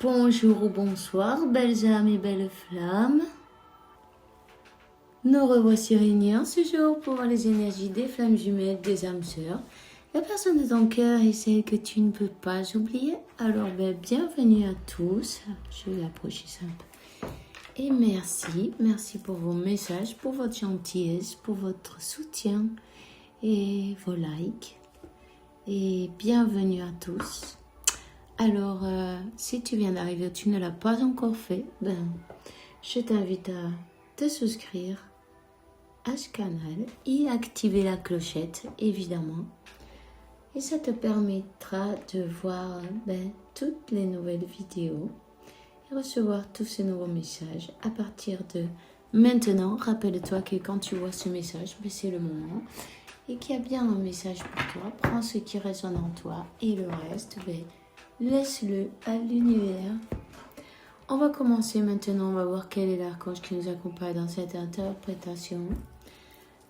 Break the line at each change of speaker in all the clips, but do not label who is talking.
Bonjour ou bonsoir, belles âmes et belles flammes. Nous revoici réunis en ce jour pour voir les énergies des flammes jumelles, des âmes sœurs, la personne de ton cœur et celle que tu ne peux pas oublier. Alors, bienvenue à tous. Je vais approcher ça un peu. Et merci pour vos messages, pour votre gentillesse, pour votre soutien et vos likes. Et bienvenue à tous. Alors, si tu viens d'arriver, tu ne l'as pas encore fait, je t'invite à te souscrire à ce canal et activer la clochette, évidemment. Et ça te permettra de voir toutes les nouvelles vidéos et recevoir tous ces nouveaux messages à partir de maintenant. Rappelle-toi que quand tu vois ce message, c'est le moment et qu'il y a bien un message pour toi. Prends ce qui résonne en toi et le reste, laisse-le à l'univers. On va commencer maintenant. On va voir quel est l'archange qui nous accompagne dans cette interprétation.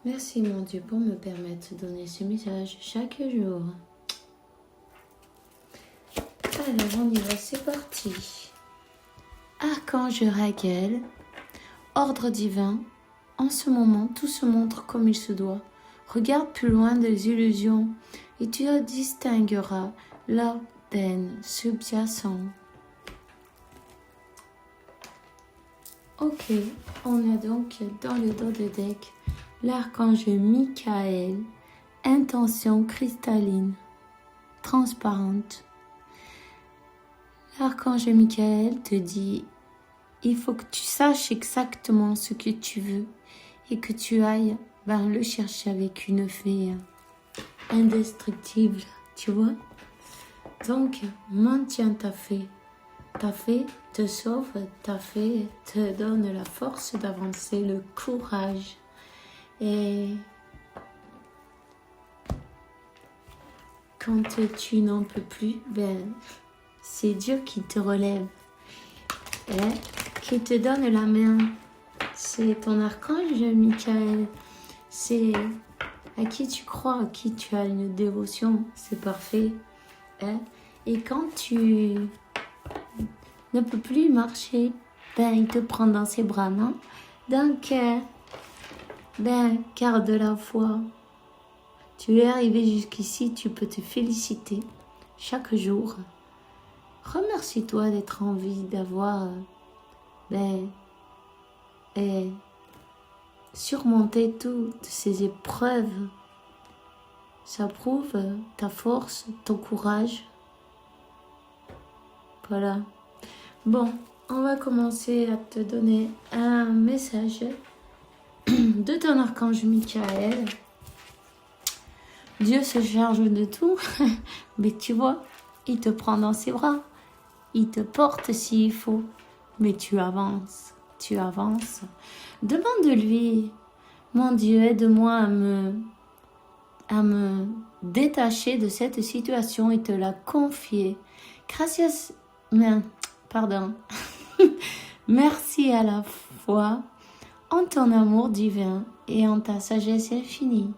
Merci mon Dieu pour me permettre de donner ce message chaque jour. Alors on y va, c'est parti. Archange Raguel, ordre divin. En ce moment, tout se montre comme il se doit. Regarde plus loin des illusions et tu distingueras l'Arden subjacent. Ok, on a donc dans le dos de deck l'archange Michael, intention cristalline, transparente. L'archange Michael te dit, il faut que tu saches exactement ce que tu veux et que tu ailles le chercher avec une fée indestructible, tu vois. Donc, maintiens ta fée. Ta fée te sauve, ta fée te donne la force d'avancer, le courage. Et quand tu n'en peux plus, c'est Dieu qui te relève, qui te donne la main. C'est ton archange Michael. C'est à qui tu crois, à qui tu as une dévotion. C'est parfait. Et quand tu ne peux plus marcher, il te prend dans ses bras, non? Donc, garde la foi. Tu es arrivé jusqu'ici, tu peux te féliciter chaque jour. Remercie-toi d'être en vie, d'avoir surmonté toutes ces épreuves. Ça prouve ta force, ton courage. Voilà. Bon, on va commencer à te donner un message de ton archange Michael. Dieu se charge de tout, mais tu vois, il te prend dans ses bras, il te porte s'il faut, mais tu avances. Demande-lui, mon Dieu, aide-moi à me détacher de cette situation et te la confier. Merci à la fois en ton amour divin et en ta sagesse infinie,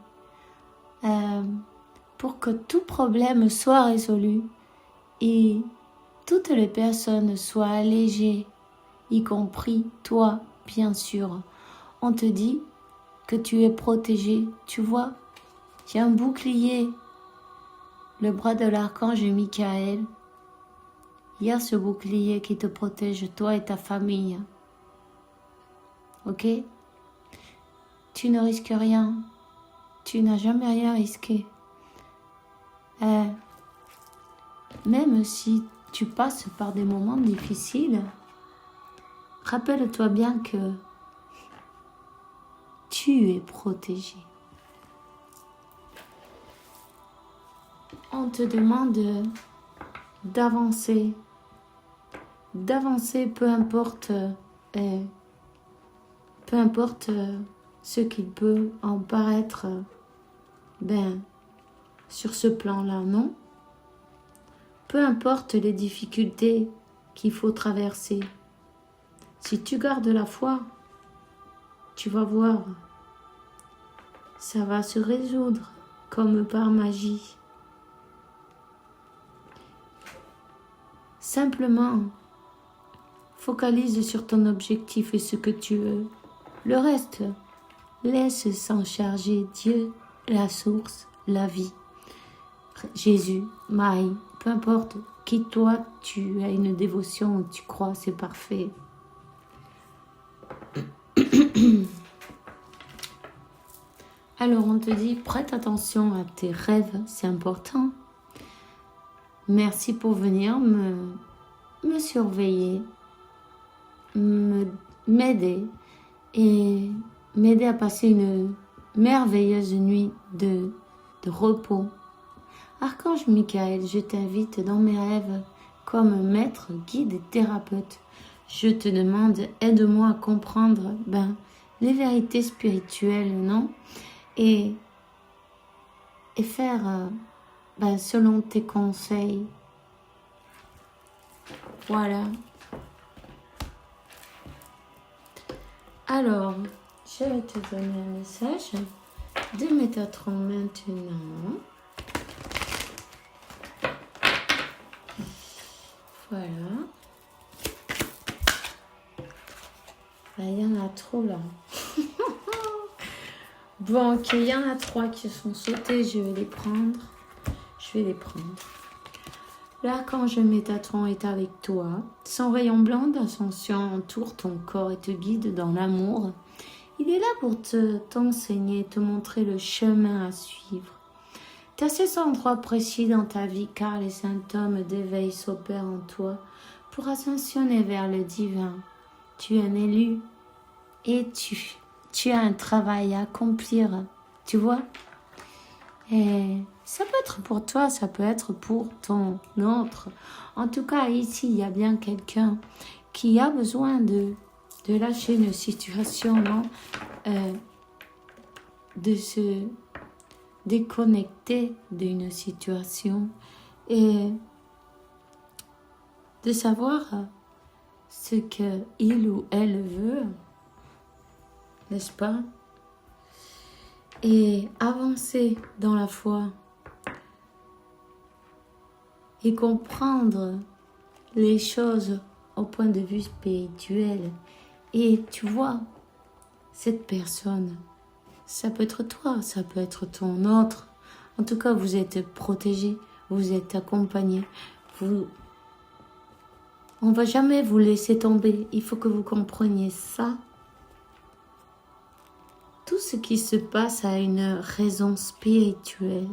pour que tout problème soit résolu et toutes les personnes soient allégées, y compris toi, bien sûr. On te dit que tu es protégé, tu vois, il y a un bouclier, le bras de l'archange Michael. Il y a ce bouclier qui te protège, toi et ta famille. Ok? Tu ne risques rien. Tu n'as jamais rien risqué. Même si tu passes par des moments difficiles, rappelle-toi bien que tu es protégé. On te demande d'avancer, peu importe ce qu'il peut en paraître sur ce plan-là, non? Peu importe les difficultés qu'il faut traverser. Si tu gardes la foi, tu vas voir, ça va se résoudre comme par magie. Simplement, Focalise sur ton objectif et ce que tu veux. Le reste, laisse s'en charger Dieu, la source, la vie. Jésus, Marie, peu importe qui toi tu as une dévotion, tu crois, c'est parfait. Alors on te dit, prête attention à tes rêves, c'est important. Merci pour venir me surveiller, m'aider et m'aider à passer une merveilleuse nuit de repos. Archange Michael, je t'invite dans mes rêves comme maître, guide et thérapeute. Je te demande, aide-moi à comprendre les vérités spirituelles, non? Et faire selon tes conseils. Voilà. Alors, je vais te donner un message de Métatron maintenant. Voilà. Il y en a trop là. Bon, ok, il y en a 3 qui sont sautés. Je vais les prendre. L'archange Métatron est avec toi. Son rayon blanc d'ascension entoure ton corps et te guide dans l'amour. Il est là pour t'enseigner, te montrer le chemin à suivre. Tu as ces endroits précis dans ta vie car les symptômes d'éveil s'opèrent en toi pour ascensionner vers le divin. Tu es un élu et tu as un travail à accomplir, tu vois. Et ça peut être pour toi, ça peut être pour ton autre. En tout cas, ici, il y a bien quelqu'un qui a besoin de lâcher une situation, non, de se déconnecter d'une situation et de savoir ce qu'il ou elle veut, n'est-ce pas? Et avancer dans la foi et comprendre les choses au point de vue spirituel. Et tu vois, cette personne, ça peut être toi, ça peut être ton autre. En tout cas, vous êtes protégé, vous êtes accompagné. On ne va jamais vous laisser tomber. Il faut que vous compreniez ça. Tout ce qui se passe a une raison spirituelle.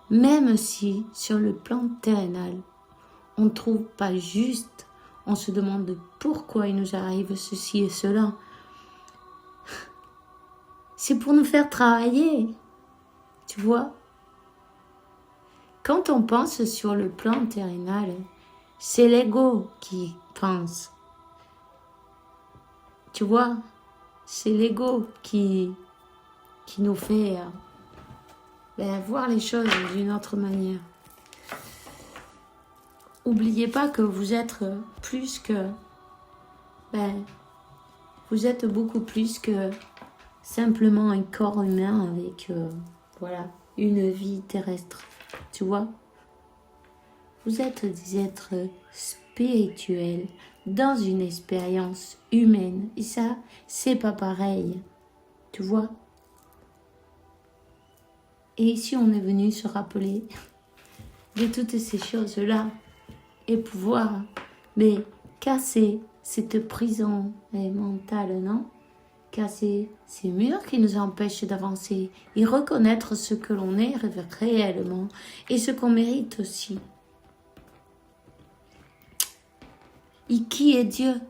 Même si, sur le plan terrenal, on ne trouve pas juste, on se demande pourquoi il nous arrive ceci et cela. C'est pour nous faire travailler, tu vois. Quand on pense sur le plan terrenal, c'est l'ego qui pense. Tu vois, c'est l'ego qui nous fait voir les choses d'une autre manière. N'oubliez pas que vous êtes plus que... vous êtes beaucoup plus que simplement un corps humain avec une vie terrestre. Tu vois? Vous êtes des êtres spirituels dans une expérience humaine. Et ça, c'est pas pareil. Tu vois? Et ici, on est venu se rappeler de toutes ces choses-là et pouvoir casser cette prison mentale, non? Casser ces murs qui nous empêchent d'avancer et reconnaître ce que l'on est réellement et ce qu'on mérite aussi. Et qui est Dieu?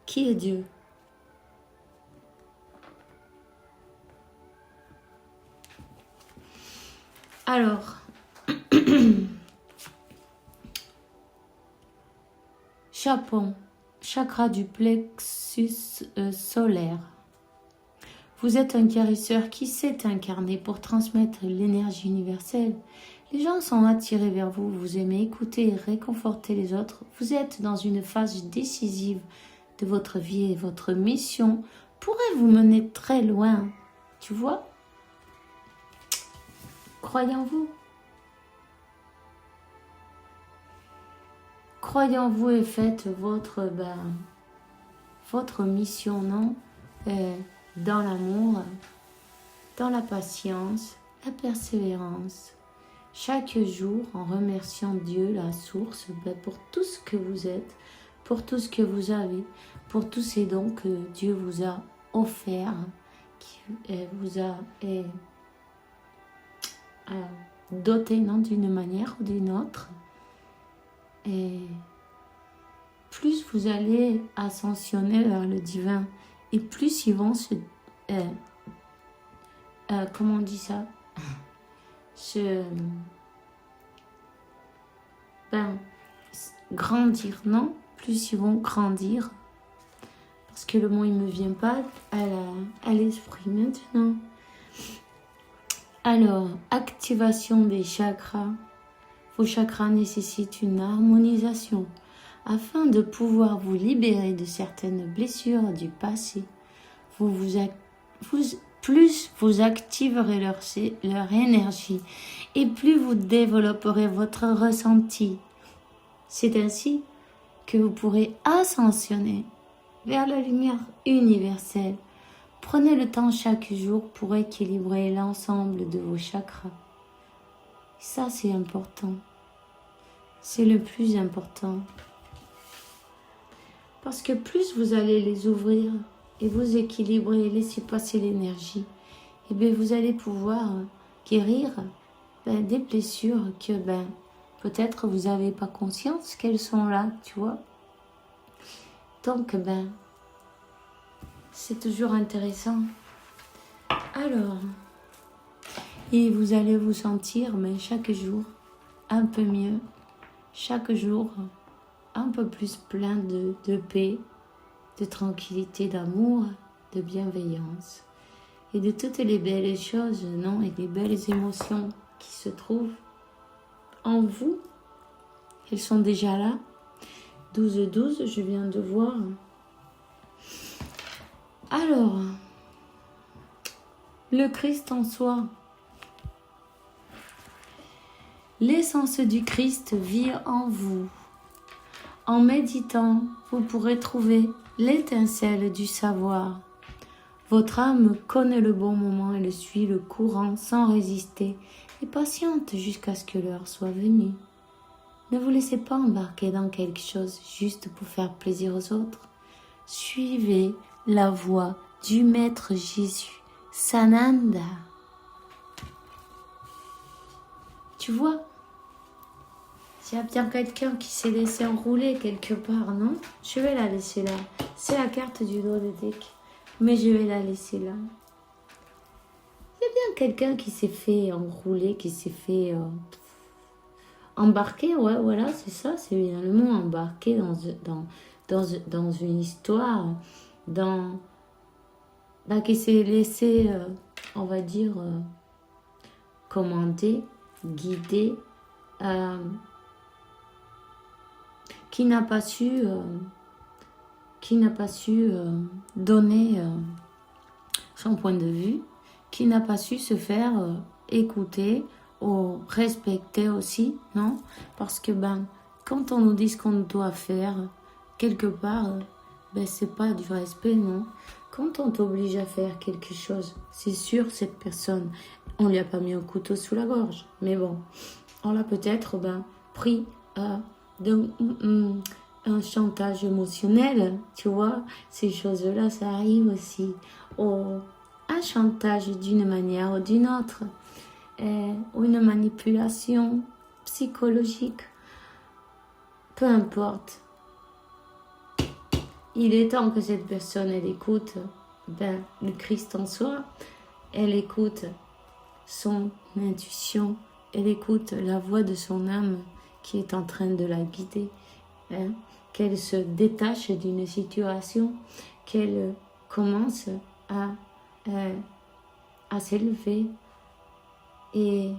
Qui est Dieu? Alors, Chapon, chakra du plexus solaire. Vous êtes un guérisseur qui s'est incarné pour transmettre l'énergie universelle. Les gens sont attirés vers vous, vous aimez écouter et réconforter les autres. Vous êtes dans une phase décisive de votre vie et votre mission pourrait vous mener très loin. Tu vois? Croyez en vous. Croyez en vous et faites votre mission, non? Dans l'amour, dans la patience, la persévérance. Chaque jour, en remerciant Dieu, la source, pour tout ce que vous êtes, pour tout ce que vous avez, pour tous ces dons que Dieu vous a offerts, qui vous a doté, non, d'une manière ou d'une autre. Et plus vous allez ascensionner vers le divin, et plus ils vont comment on dit ça, grandir, non? Plus ils vont grandir, parce que le mot il me vient pas à l'esprit maintenant. Alors, activation des chakras. Vos chakras nécessitent une harmonisation afin de pouvoir vous libérer de certaines blessures du passé. Plus vous activerez leur énergie et plus vous développerez votre ressenti. C'est ainsi que vous pourrez ascensionner vers la lumière universelle. Prenez le temps chaque jour pour équilibrer l'ensemble de vos chakras. Ça, c'est important. C'est le plus important. Parce que plus vous allez les ouvrir et vous équilibrer et laisser passer l'énergie, et bien vous allez pouvoir guérir des blessures que peut-être vous n'avez pas conscience qu'elles sont là, tu vois. Donc c'est toujours intéressant. Alors, et vous allez vous sentir chaque jour un peu mieux, chaque jour un peu plus plein de paix, de tranquillité, d'amour, de bienveillance et de toutes les belles choses, non, et les belles émotions qui se trouvent en vous. Elles sont déjà là. 12-12, je viens de voir. Alors, le Christ en soi. L'essence du Christ vit en vous. En méditant, vous pourrez trouver l'étincelle du savoir. Votre âme connaît le bon moment et le suit le courant sans résister et patiente jusqu'à ce que l'heure soit venue. Ne vous laissez pas embarquer dans quelque chose juste pour faire plaisir aux autres. Suivez la voie du Maître Jésus, Sananda. Tu vois, il y a bien quelqu'un qui s'est laissé enrouler quelque part, non? Je vais la laisser là. C'est la carte du dos de deck, mais je vais la laisser là. Il y a bien quelqu'un qui s'est fait enrouler, qui s'est fait embarquer, ouais, voilà, c'est ça, c'est bien le mot, embarquer dans une histoire, qui s'est laissé, on va dire, commander, guider, qui n'a pas su donner son point de vue, qui n'a pas su se faire écouter ou respecter aussi, non? Parce que quand on nous dit ce qu'on doit faire, quelque part, c'est pas du respect, non? Quand on t'oblige à faire quelque chose, c'est sûr, cette personne, on lui a pas mis un couteau sous la gorge, mais bon, on l'a peut-être pris un chantage émotionnel, tu vois, ces choses-là, ça arrive aussi, ou un chantage d'une manière ou d'une autre, ou une manipulation psychologique, peu importe. Il est temps que cette personne, elle écoute le Christ en soi, elle écoute son intuition, elle écoute la voix de son âme qui est en train de la guider, qu'elle se détache d'une situation, qu'elle commence à s'élever et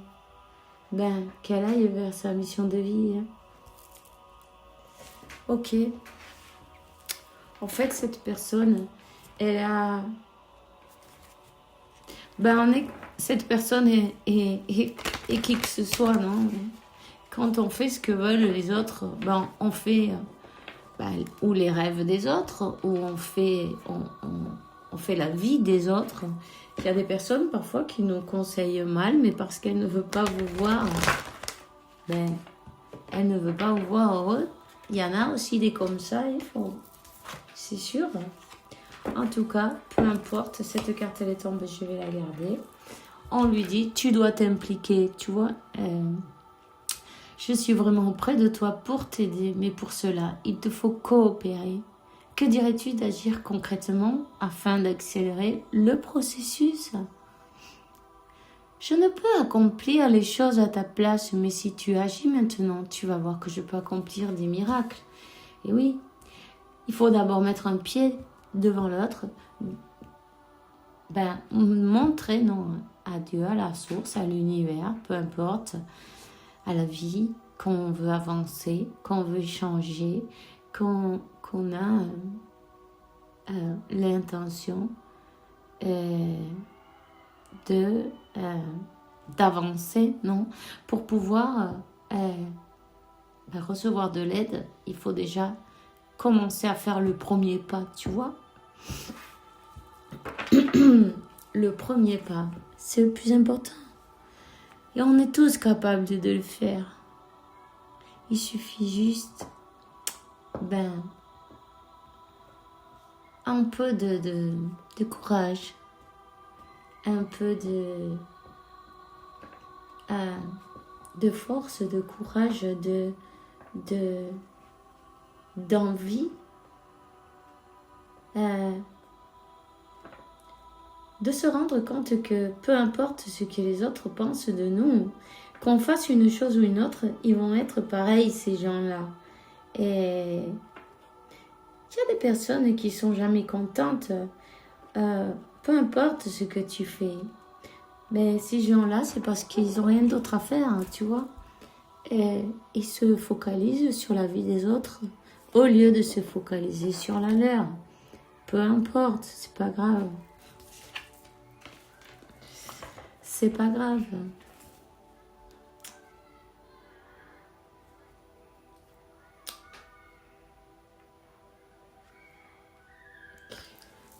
qu'elle aille vers sa mission de vie. Ok. En fait, cette personne, elle a... cette personne est qui que ce soit, non? quand on fait ce que veulent les autres, ben, on fait ou les rêves des autres, ou on fait la vie des autres. Il y a des personnes parfois qui nous conseillent mal, mais parce qu'elles ne veulent pas vous voir, ben, elles ne veulent pas vous voir heureux. Il y en a aussi des comme ça, il faut... C'est sûr. En tout cas, peu importe, cette carte elle est tombée, je vais la garder. On lui dit, tu dois t'impliquer, tu vois. Je suis vraiment près de toi pour t'aider, mais pour cela, il te faut coopérer. Que dirais-tu d'agir concrètement afin d'accélérer le processus? Je ne peux accomplir les choses à ta place, mais si tu agis maintenant, tu vas voir que je peux accomplir des miracles. Et oui, il faut d'abord mettre un pied devant l'autre, montrer non, à Dieu, à la source, à l'univers, peu importe, à la vie, qu'on veut avancer, qu'on veut changer, qu'on a l'intention d'avancer, non? Pour pouvoir recevoir de l'aide, il faut déjà commencer à faire le premier pas, tu vois? Le premier pas, c'est le plus important. Et on est tous capables de le faire. Il suffit juste, un peu de courage, un peu de force, de courage, d'envie, de se rendre compte que peu importe ce que les autres pensent de nous, qu'on fasse une chose ou une autre, ils vont être pareils, ces gens-là. Et il y a des personnes qui sont jamais contentes, peu importe ce que tu fais. Mais ces gens-là, c'est parce qu'ils n'ont rien d'autre à faire, hein, tu vois. Et ils se focalisent sur la vie des autres au lieu de se focaliser sur la leur. Peu importe, c'est pas grave. C'est pas grave.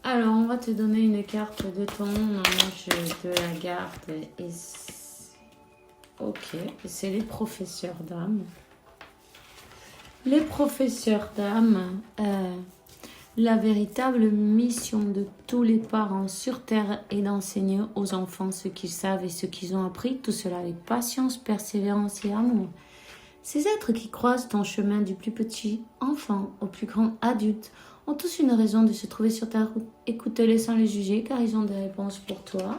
Alors, on va te donner une carte de ton ange de la garde. Ok, c'est les professeurs d'âme. Les professeurs d'âme, la véritable mission de tous les parents sur Terre est d'enseigner aux enfants ce qu'ils savent et ce qu'ils ont appris, tout cela avec patience, persévérance et amour. Ces êtres qui croisent ton chemin du plus petit enfant au plus grand adulte ont tous une raison de se trouver sur ta route. Écoute-les sans les juger car ils ont des réponses pour toi.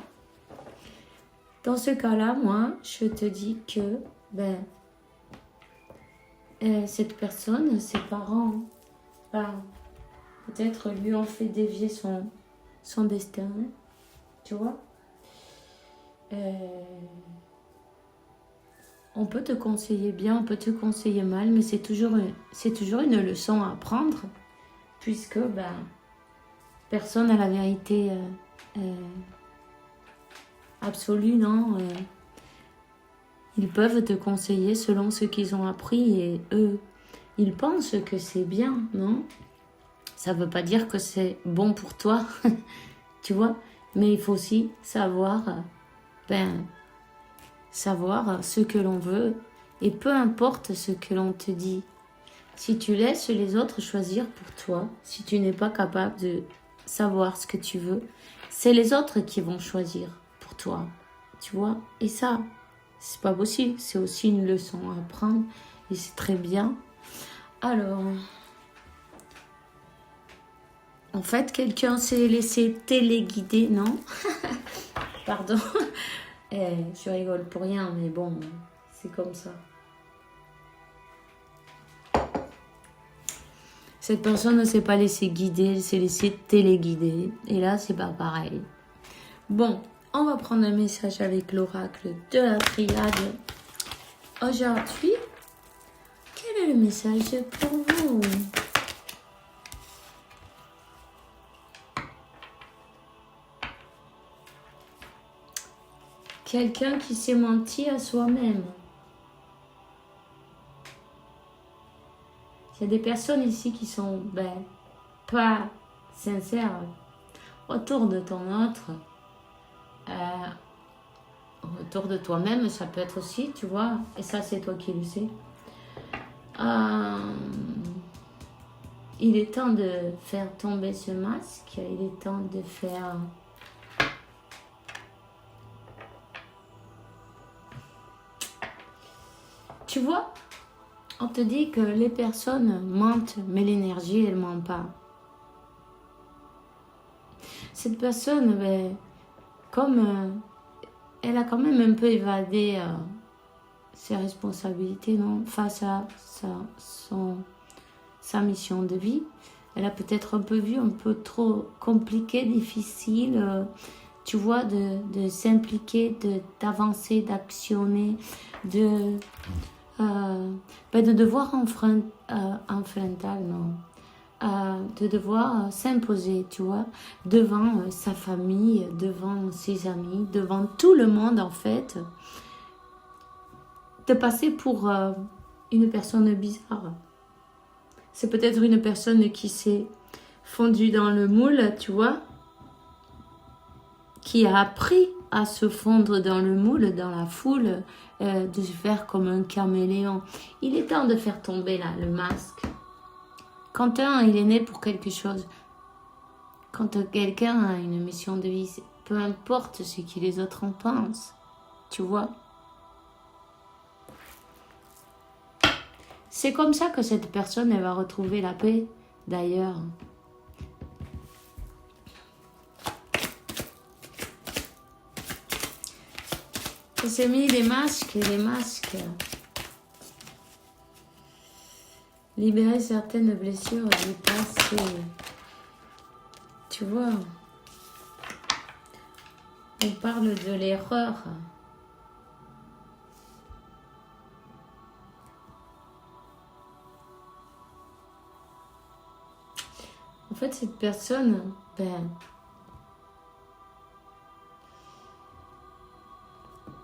Dans ce cas-là, moi, je te dis que cette personne, ses parents, peut-être lui ont fait dévier son destin, tu vois. On peut te conseiller bien, on peut te conseiller mal, mais c'est toujours une leçon à apprendre, puisque personne n'a la vérité absolue, non. Ils peuvent te conseiller selon ce qu'ils ont appris et eux, ils pensent que c'est bien, non? Ça ne veut pas dire que c'est bon pour toi, tu vois, mais il faut aussi savoir ce que l'on veut et peu importe ce que l'on te dit. Si tu laisses les autres choisir pour toi, si tu n'es pas capable de savoir ce que tu veux, c'est les autres qui vont choisir pour toi, tu vois. Et ça, c'est pas possible, c'est aussi une leçon à apprendre et c'est très bien. Alors, en fait, quelqu'un s'est laissé téléguider, non? Pardon. Je rigole pour rien, mais bon, c'est comme ça. Cette personne ne s'est pas laissée guider, elle s'est laissée téléguider. Et là, c'est pas pareil. Bon, on va prendre un message avec l'oracle de la triade. Aujourd'hui, quel est le message pour vous? Quelqu'un qui s'est menti à soi-même. Il y a des personnes ici qui sont pas sincères autour de ton autre. Autour de toi-même, ça peut être aussi, tu vois. Et ça, c'est toi qui le sais. Il est temps de faire tomber ce masque. Il est temps de faire... Tu vois, on te dit que les personnes mentent, mais l'énergie, elle ment pas. Cette personne, comme elle a quand même un peu évadé ses responsabilités, non, face à sa mission de vie, elle a peut-être un peu vu un peu trop compliqué, difficile, tu vois, de s'impliquer, d'avancer, d'actionner, de devoir de devoir s'imposer, tu vois, devant sa famille, devant ses amis, devant tout le monde en fait, de passer pour une personne bizarre. C'est peut-être une personne qui s'est fondue dans le moule, tu vois, qui a appris à se fondre dans le moule, dans la foule, de se faire comme un caméléon. Il est temps de faire tomber là le masque. Quand il est né pour quelque chose, quand quelqu'un a une mission de vie, peu importe ce que les autres en pensent, tu vois. C'est comme ça que cette personne, elle va retrouver la paix, d'ailleurs. Elle s'est mis des masques et les masques. Libérer certaines blessures du passé. Tu vois, on parle de l'erreur. En fait, cette personne,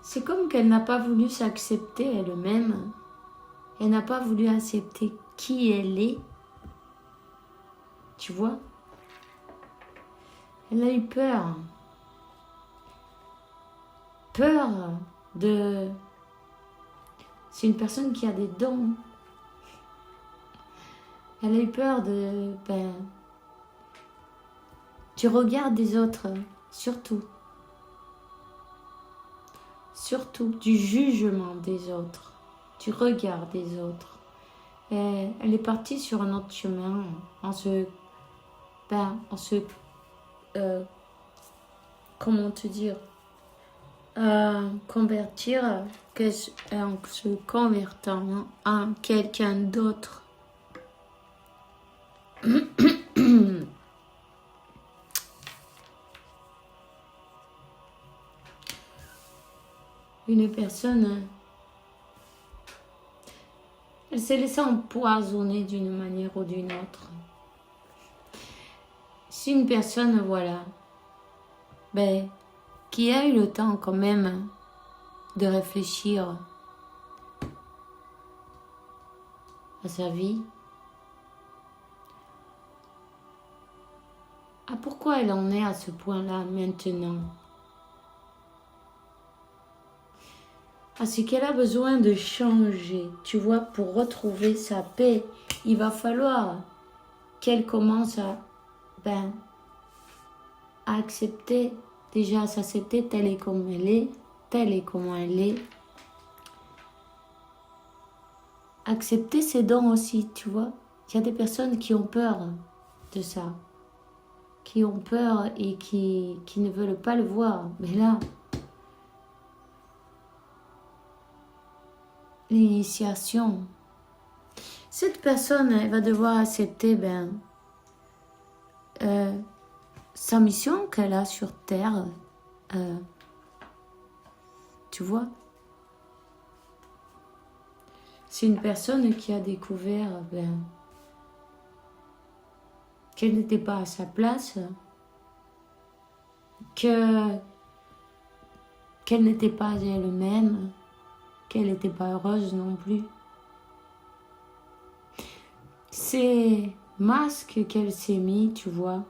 c'est comme qu'elle n'a pas voulu s'accepter elle-même. Elle n'a pas voulu accepter qui elle est. Tu vois? Elle a eu peur. Peur de... C'est une personne qui a des dons. Elle a eu peur de... du regard des autres, surtout. Surtout du jugement des autres, du regard des autres. Et elle est partie sur un autre chemin en se comment te dire, convertir, en se convertant en quelqu'un d'autre. Une personne, elle s'est laissée empoisonner d'une manière ou d'une autre. Si une personne, voilà, qui a eu le temps quand même de réfléchir à sa vie, à pourquoi elle en est à ce point-là maintenant, à ce qu'elle a besoin de changer, tu vois, pour retrouver sa paix, il va falloir qu'elle commence à accepter, déjà à s'accepter telle et comme elle est, telle et comment elle est. Accepter ses dons aussi, tu vois. Il y a des personnes qui ont peur de ça, qui ont peur et qui ne veulent pas le voir. Mais là, l'initiation, cette personne, elle va devoir accepter sa mission qu'elle a sur Terre. Tu vois, c'est une personne qui a découvert qu'elle n'était pas à sa place, qu'elle n'était pas elle-même, qu'elle n'était pas heureuse non plus. ces masques qu'elle s'est mis, tu vois,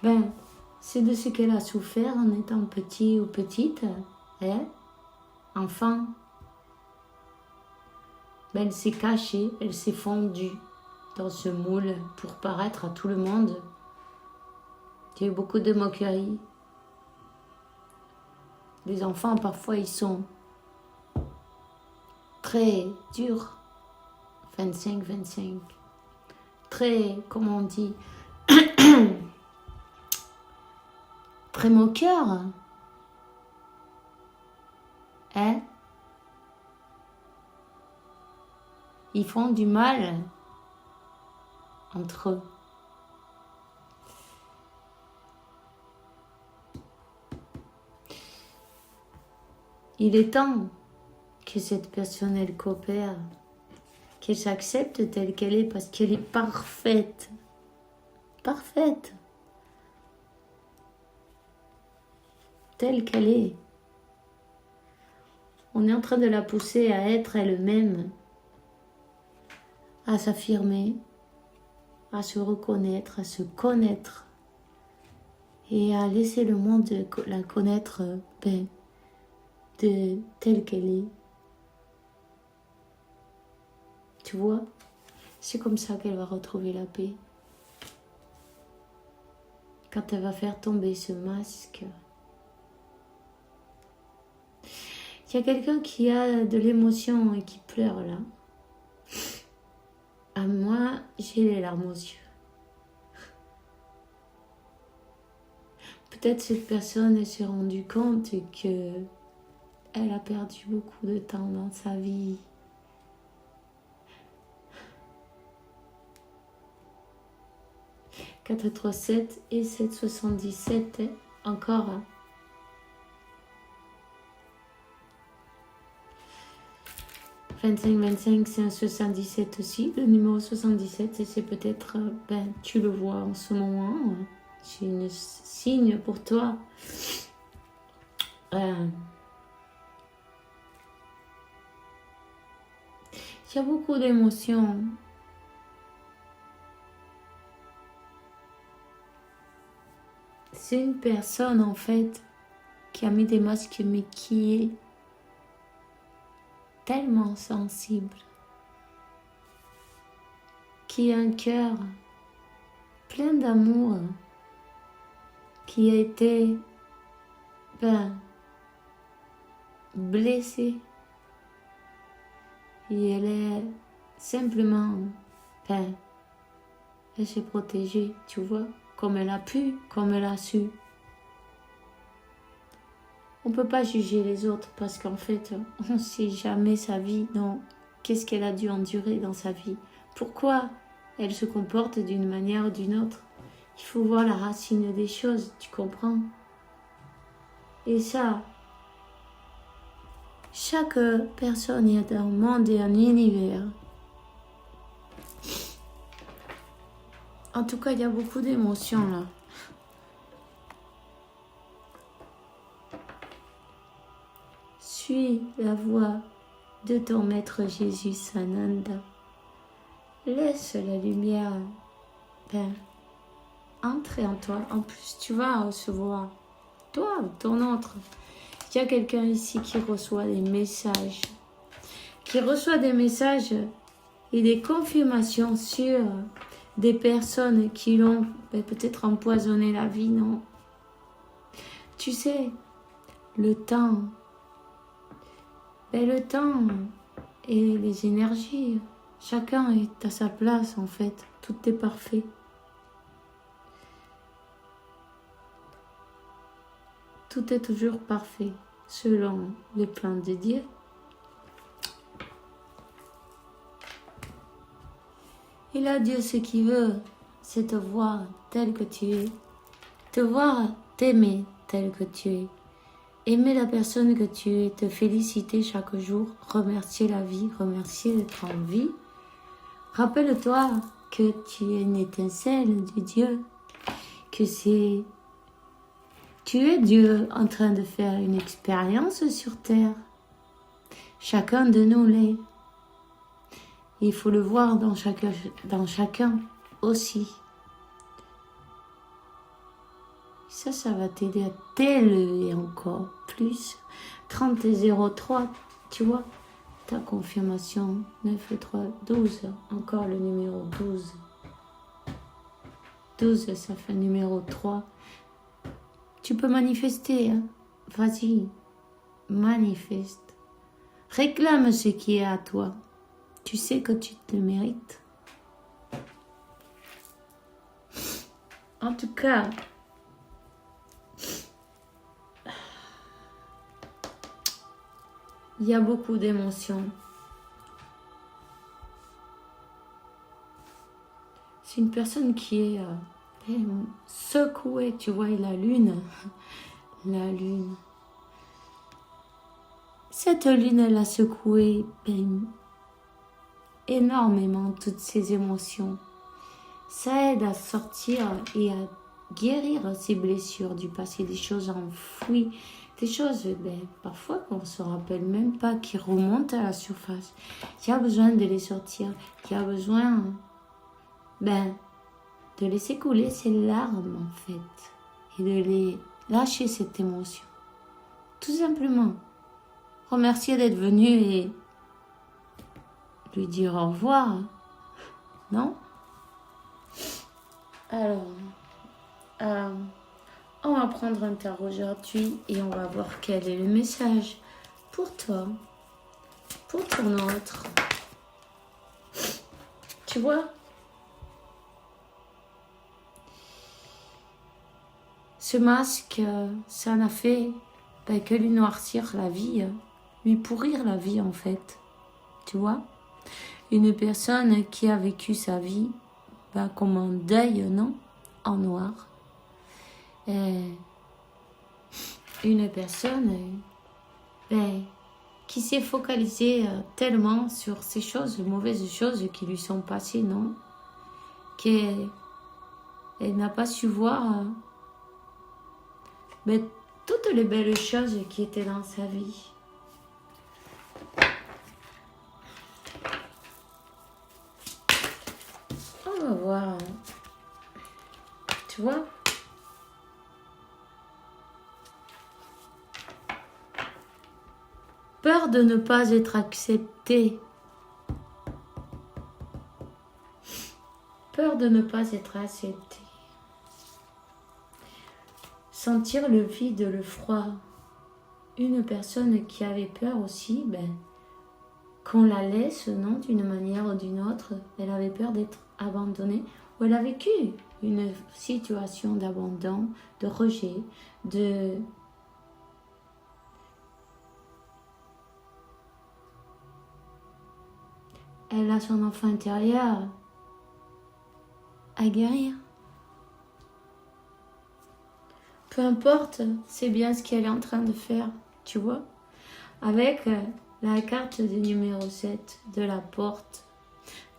ben, c'est de ce qu'elle a souffert en étant petit ou petite, hein, enfant. Ben, elle s'est cachée, elle s'est fondue dans ce moule pour paraître à tout le monde. Il y a eu beaucoup de moqueries. Les enfants, parfois, ils sont très durs. 25. Très, comment on dit, très moqueurs. Hein? Ils font du mal entre eux. Il est temps que cette personne, elle coopère, qu'elle s'accepte telle qu'elle est, parce qu'elle est parfaite. Parfaite. Telle qu'elle est. On est en train de la pousser à être elle-même, à s'affirmer, à se reconnaître, à se connaître et à laisser le monde la connaître telle qu'elle est. Tu vois, c'est comme ça qu'elle va retrouver la paix. Quand elle va faire tomber ce masque. Il y a quelqu'un qui a de l'émotion et qui pleure là. À moi, j'ai les larmes aux yeux. Peut-être cette personne elle s'est rendue compte que elle a perdu beaucoup de temps dans sa vie. « 437 et 777 encore. 25 c'est un 77 aussi. Le numéro 77 c'est peut-être, tu le vois en ce moment. C'est un signe pour toi. Il y a beaucoup d'émotions. C'est une personne en fait qui a mis des masques mais qui est tellement sensible, qui a un cœur plein d'amour, qui a été blessée et elle est simplement elle s'est protégée, tu vois, comme elle a pu, comme elle a su. On ne peut pas juger les autres parce qu'en fait, on ne sait jamais sa vie, non. Qu'est-ce qu'elle a dû endurer dans sa vie? Pourquoi elle se comporte d'une manière ou d'une autre? Il faut voir la racine des choses, tu comprends? Et ça, chaque personne est un monde et un univers. En tout cas, il y a beaucoup d'émotions là. Suis la voix de ton maître Jésus Sananda. Laisse la lumière entrer en toi. En plus, tu vas recevoir, toi ou ton autre. Il y a quelqu'un ici qui reçoit des messages. Qui reçoit des messages et des confirmations sur des personnes qui l'ont peut-être empoisonné la vie, non? Tu sais, le temps et les énergies, chacun est à sa place en fait, tout est parfait. Tout est toujours parfait selon les plans de Dieu. Et là, Dieu, ce qu'il veut, c'est te voir tel que tu es, te voir t'aimer tel que tu es. Aimer la personne que tu es, te féliciter chaque jour, remercier la vie, remercier d'être en vie. Rappelle-toi que tu es une étincelle de Dieu, que tu es Dieu en train de faire une expérience sur terre. Chacun de nous l'est. Il faut le voir dans chacun aussi. Ça va t'aider à t'élever encore plus. 3003, tu vois, ta confirmation, 9, 3, 12, encore le numéro 12. 12, ça fait numéro 3. Tu peux manifester, hein? Vas-y, manifeste. Réclame ce qui est à toi. Tu sais que tu te le mérites. En tout cas, il y a beaucoup d'émotions. C'est une personne qui est secouée, tu vois, et la lune. La lune. Cette lune, elle a secoué énormément toutes ces émotions. Ça aide à sortir et à guérir ces blessures du passé, des choses enfouies, des choses parfois qu'on ne se rappelle même pas, qui remontent à la surface. Il y a besoin de les sortir, il y a besoin de laisser couler ces larmes en fait, et de les lâcher cette émotion. Tout simplement, remercier d'être venu et lui dire au revoir, non? Alors, on va prendre un tarot aujourd'hui et on va voir quel est le message pour toi, pour ton autre. Tu vois, ce masque, ça n'a fait que lui noircir la vie, lui pourrir la vie en fait. Tu vois, une personne qui a vécu sa vie comme un deuil, non? En noir. Une personne qui s'est focalisée tellement sur ces choses, mauvaises choses qui lui sont passées, non? Qu'elle n'a pas su voir toutes les belles choses qui étaient dans sa vie. On va voir. Tu vois? Peur de ne pas être accepté. Peur de ne pas être accepté. Sentir le vide, le froid. Une personne qui avait peur aussi, qu'on la laisse, non, d'une manière ou d'une autre. Elle avait peur d'être abandonnée. Ou elle a vécu une situation d'abandon, de rejet, Elle a son enfant intérieur à guérir. Peu importe, c'est bien ce qu'elle est en train de faire, tu vois. Avec la carte du numéro 7 de la porte.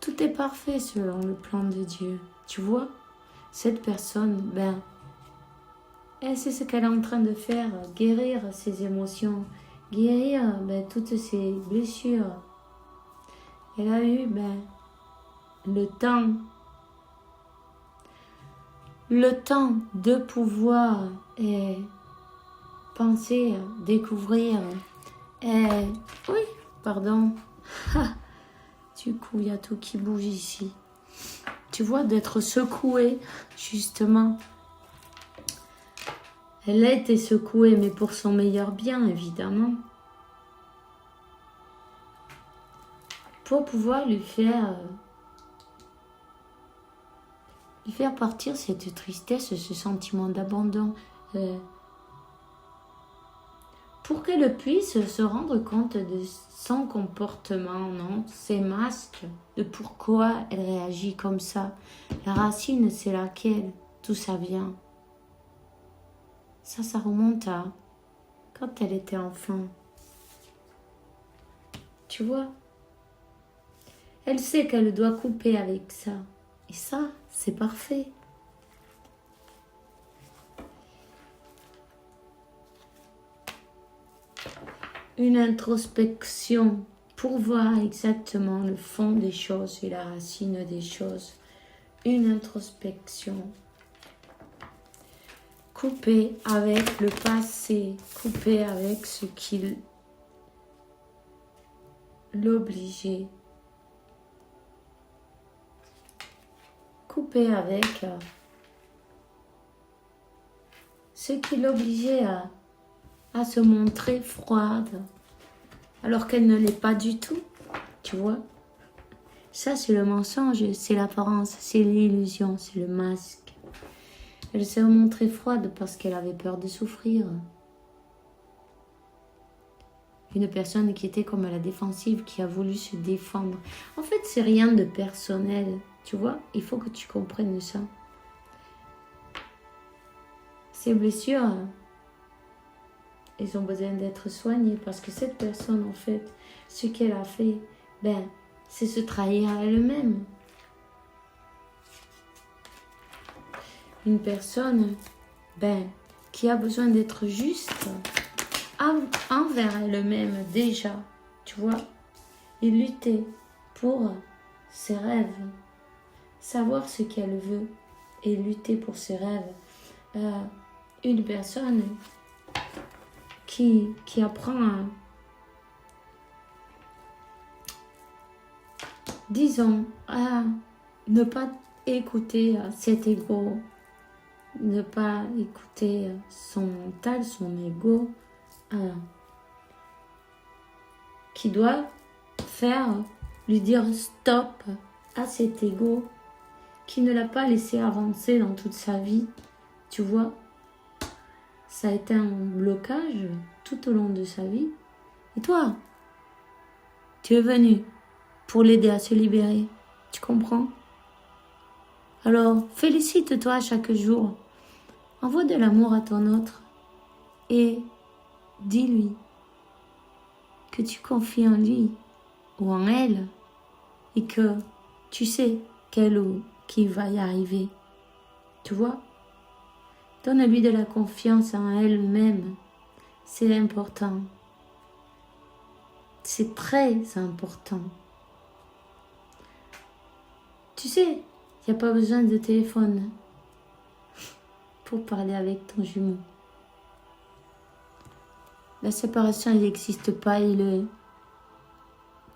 Tout est parfait selon le plan de Dieu. Tu vois, cette personne, elle sait ce qu'elle est en train de faire, guérir ses émotions, guérir toutes ses blessures. Elle a eu le temps de pouvoir penser, découvrir. Oui, pardon. Du coup, il y a tout qui bouge ici. Tu vois, d'être secouée, justement. Elle a été secouée, mais pour son meilleur bien, évidemment. Pour pouvoir lui faire partir cette tristesse, ce sentiment d'abandon. Pour qu'elle puisse se rendre compte de son comportement, non, ses masques, de pourquoi elle réagit comme ça. La racine, c'est laquelle? D'où ça vient? Ça remonte à quand elle était enfant. Tu vois? Elle sait qu'elle doit couper avec ça. Et ça, c'est parfait. Une introspection pour voir exactement le fond des choses et la racine des choses. Une introspection. Couper avec le passé, couper avec ce qui l'obligeait. Couper avec ce qui l'obligeait à se montrer froide, alors qu'elle ne l'est pas du tout, tu vois. Ça, c'est le mensonge, c'est l'apparence, c'est l'illusion, c'est le masque. Elle s'est montrée froide parce qu'elle avait peur de souffrir. Une personne qui était comme à la défensive, qui a voulu se défendre. En fait, c'est rien de personnel, tu vois. Il faut que tu comprennes ça. Ces blessures, elles ont besoin d'être soignées parce que cette personne, en fait, ce qu'elle a fait, c'est se trahir à elle-même. Une personne, qui a besoin d'être juste envers elle-même déjà, tu vois, et lutter pour ses rêves, savoir ce qu'elle veut et lutter pour ses rêves. Une personne qui apprend disons, à ne pas écouter cet ego, ne pas écouter son mental, son ego, qui doit lui dire stop à cet ego qui ne l'a pas laissé avancer dans toute sa vie, tu vois. Ça a été un blocage tout au long de sa vie. Et toi, tu es venu pour l'aider à se libérer, tu comprends? Alors, félicite-toi chaque jour. Envoie de l'amour à ton autre et dis-lui que tu confies en lui ou en elle et que tu sais qu'elle ou qui va y arriver. Tu vois? Donne-lui de la confiance en elle-même. C'est important. C'est très important. Tu sais, il n'y a pas besoin de téléphone pour parler avec ton jumeau. La séparation, elle n'existe pas et le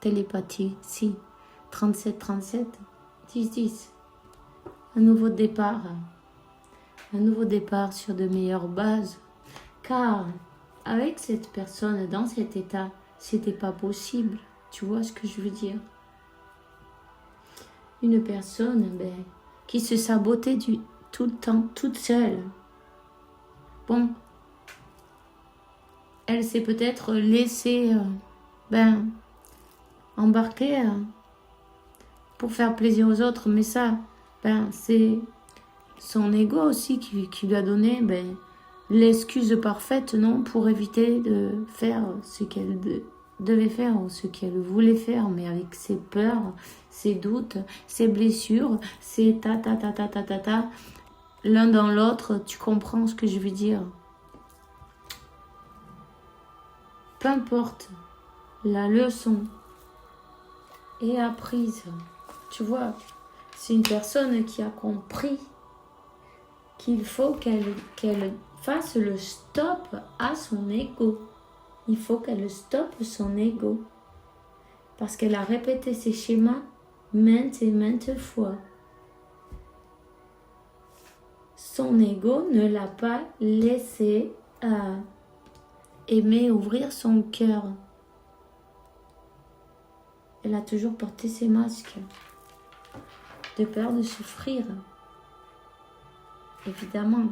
télépathie, si. 37-37, 10-10. Un nouveau départ sur de meilleures bases. Car avec cette personne dans cet état, c'était pas possible. Tu vois ce que je veux dire? Une personne qui se sabotait tout le temps, toute seule. Bon, elle s'est peut-être laissée embarquer pour faire plaisir aux autres, mais ça, c'est son ego aussi qui lui a donné l'excuse parfaite, non, pour éviter de faire ce qu'elle devait faire ou ce qu'elle voulait faire, mais avec ses peurs, ses doutes, ses blessures, ses l'un dans l'autre. Tu comprends ce que je veux dire? Peu importe, la leçon est apprise. Tu vois, c'est une personne qui a compris qu'il faut qu'elle fasse le stop à son ego. Il faut qu'elle stoppe son ego. Parce qu'elle a répété ces schémas maintes et maintes fois. Son ego ne l'a pas laissé aimer ouvrir son cœur. Elle a toujours porté ses masques de peur de souffrir. Évidemment.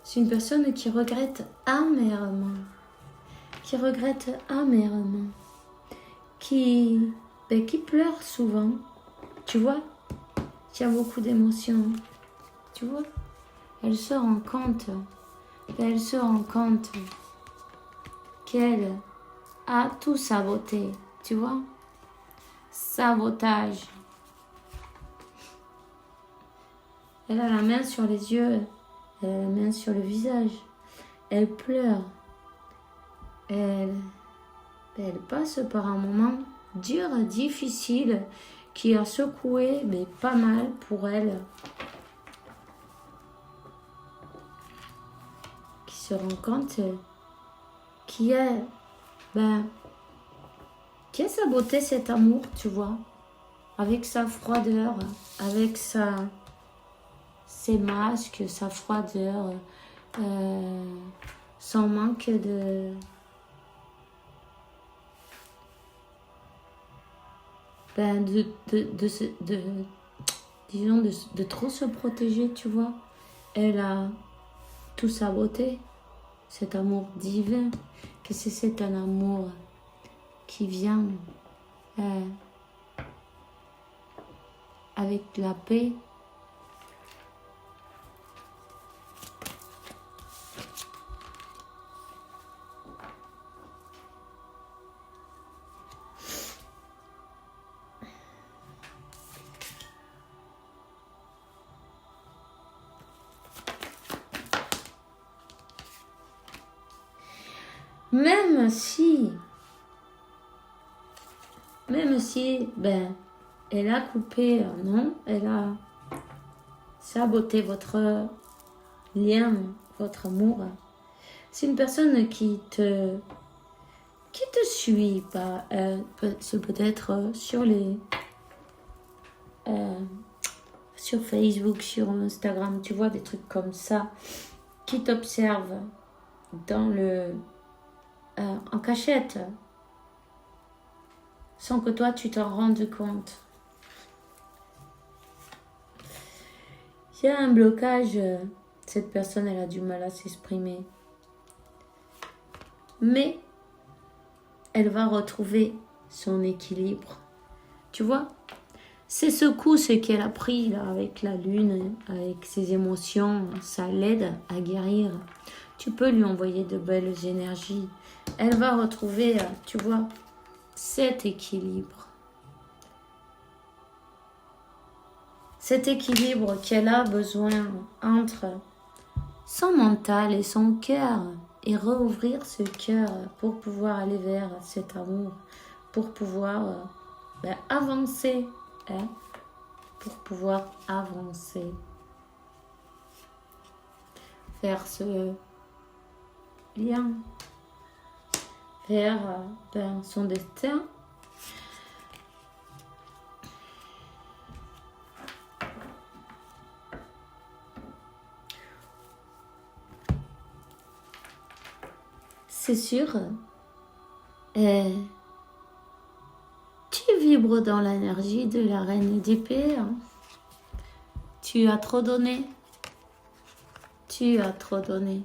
C'est une personne qui regrette amèrement. Qui pleure souvent. Tu vois? Qui a beaucoup d'émotions. Tu vois? Elle se rend compte qu'elle a tout saboté. Tu vois? Sabotage. Elle a la main sur les yeux, elle a la main sur le visage. Elle pleure. Elle elle passe par un moment dur, difficile, qui a secoué, mais pas mal pour elle. Qui se rend compte qui est saboté cet amour, tu vois, avec sa froideur, avec ses masques, sa froideur, son manque disons de trop se protéger, tu vois. Elle a tout saboté, cet amour divin, que c'est un amour qui vient avec la paix. Même si, elle a coupé, non, elle a saboté votre lien, votre amour. C'est une personne qui te suit, pas, peut-être sur Facebook, sur Instagram, tu vois, des trucs comme ça, qui t'observe en cachette, sans que toi tu t'en rendes compte. Il y a un blocage, cette personne elle a du mal à s'exprimer. Mais elle va retrouver son équilibre. Tu vois, ces secousses qu'elle a pris là, avec la lune, avec ses émotions, ça l'aide à guérir. Tu peux lui envoyer de belles énergies. Elle va retrouver, tu vois, cet équilibre. Cet équilibre qu'elle a besoin entre son mental et son cœur. Et rouvrir ce cœur pour pouvoir aller vers cet amour. Pour pouvoir avancer. Pour pouvoir avancer. Faire ce lien vers son destin. C'est sûr, tu vibres dans l'énergie de la reine d'épée. Tu as trop donné. Tu as trop donné.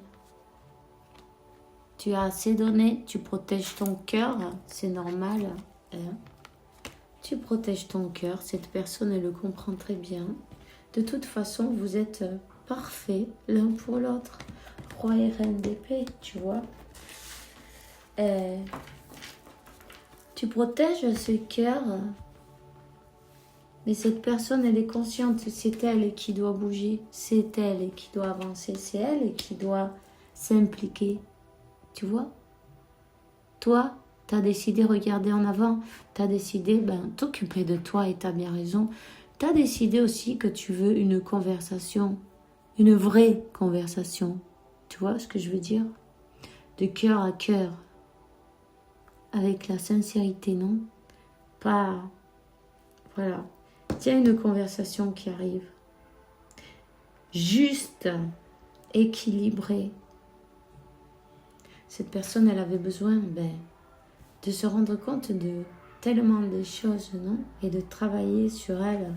Tu as assez donné. Tu protèges ton cœur. C'est normal. Tu protèges ton cœur. Cette personne, elle le comprend très bien. De toute façon, vous êtes parfaits l'un pour l'autre. Roi et reine d'épée, tu vois. Tu protèges ce cœur, mais cette personne, elle est consciente, c'est elle qui doit bouger, c'est elle qui doit avancer, c'est elle qui doit s'impliquer, tu vois. Toi, tu as décidé de regarder en avant, tu as décidé t'occuper de toi et tu as bien raison. Tu as décidé aussi que tu veux une conversation, une vraie conversation, tu vois ce que je veux dire, de cœur à cœur. Avec la sincérité, non? Pas... Voilà. Il y a une conversation qui arrive. Juste, équilibrée. Cette personne, elle avait besoin de se rendre compte de tellement de choses, non? Et de travailler sur elle.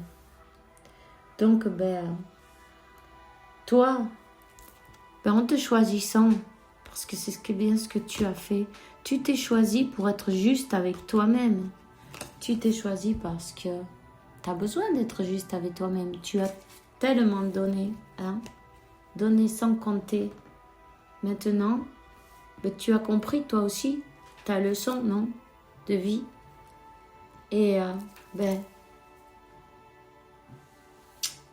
Donc, toi, en te choisissant, parce que c'est bien ce que tu as fait, tu t'es choisi pour être juste avec toi-même. Tu t'es choisi parce que tu as besoin d'être juste avec toi-même. Tu as tellement donné, donné sans compter. Maintenant, tu as compris toi aussi ta leçon, non, de vie. Et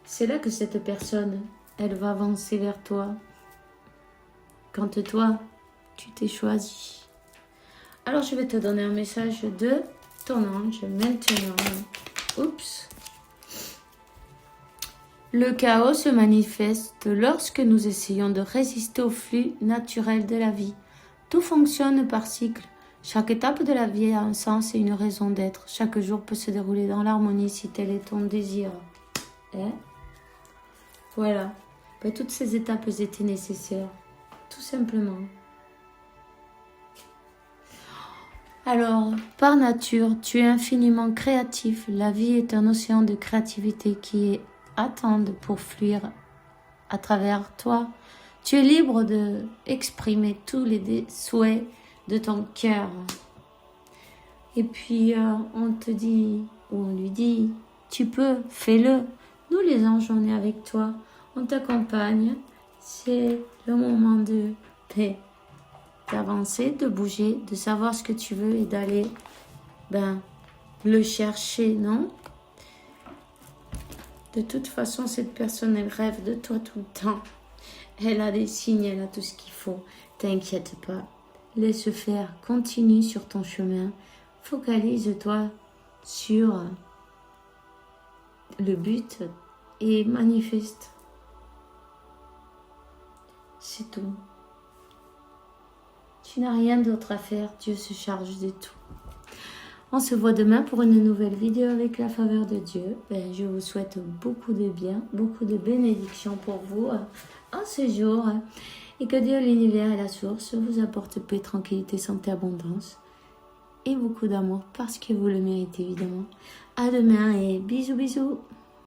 c'est là que cette personne, elle va avancer vers toi. Quand toi, tu t'es choisi. Alors, je vais te donner un message de ton ange maintenant. Oups. Le chaos se manifeste lorsque nous essayons de résister au flux naturel de la vie. Tout fonctionne par cycle. Chaque étape de la vie a un sens et une raison d'être. Chaque jour peut se dérouler dans l'harmonie si tel est ton désir. Voilà. Ben, toutes ces étapes étaient nécessaires. Tout simplement. Alors, par nature, tu es infiniment créatif. La vie est un océan de créativité qui attendent pour fuir à travers toi. Tu es libre de exprimer tous les souhaits de ton cœur. Et puis, on te dit, ou on lui dit, tu peux, fais-le. Nous, les anges, on est avec toi. On t'accompagne. C'est le moment de paix, d'avancer, de bouger, de savoir ce que tu veux et d'aller le chercher, non? De toute façon, cette personne, elle rêve de toi tout le temps. Elle a des signes, elle a tout ce qu'il faut. T'inquiète pas. Laisse faire. Continue sur ton chemin. Focalise-toi sur le but et manifeste. C'est tout. Tu n'as rien d'autre à faire. Dieu se charge de tout. On se voit demain pour une nouvelle vidéo avec la faveur de Dieu. Je vous souhaite beaucoup de bien, beaucoup de bénédictions pour vous en ce jour. Et que Dieu, l'univers et la source vous apportent paix, tranquillité, santé, abondance. Et beaucoup d'amour parce que vous le méritez évidemment. À demain et bisous bisous.